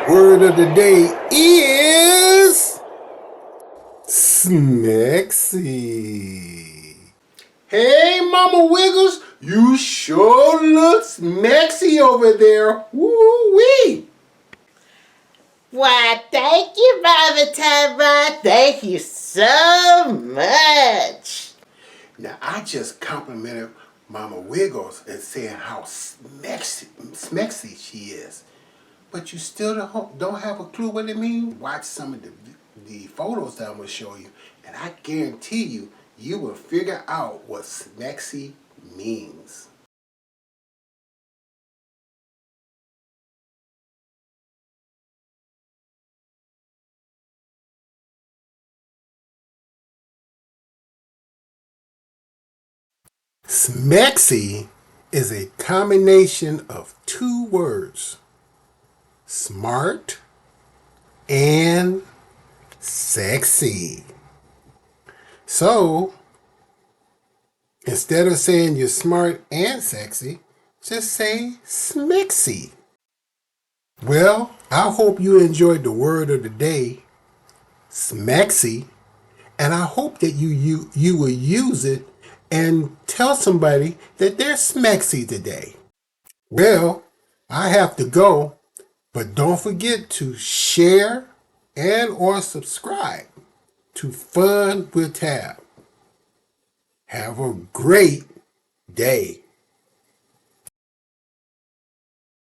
Word of the day is Smexy. Hey, Mama Wiggles, you sure look smexy over there. Woo-wee. Why, thank you, Mama Tara. Thank you so much. Now, I just complimented Mama Wiggles and saying how smexy she is. But you still don't have a clue what it means? Watch some of the photos that I'm going to show you, and I guarantee you, you will figure out what smexy means. Smexy is a combination of two words, smart and sexy. So, instead of saying you're smart and sexy, just say smexy. Well, I hope you enjoyed the word of the day, smexy, and I hope that you will use it and tell somebody that they're smexy today. Well, I have to go, but don't forget to share and or subscribe to Fun with Tab. Have a great day.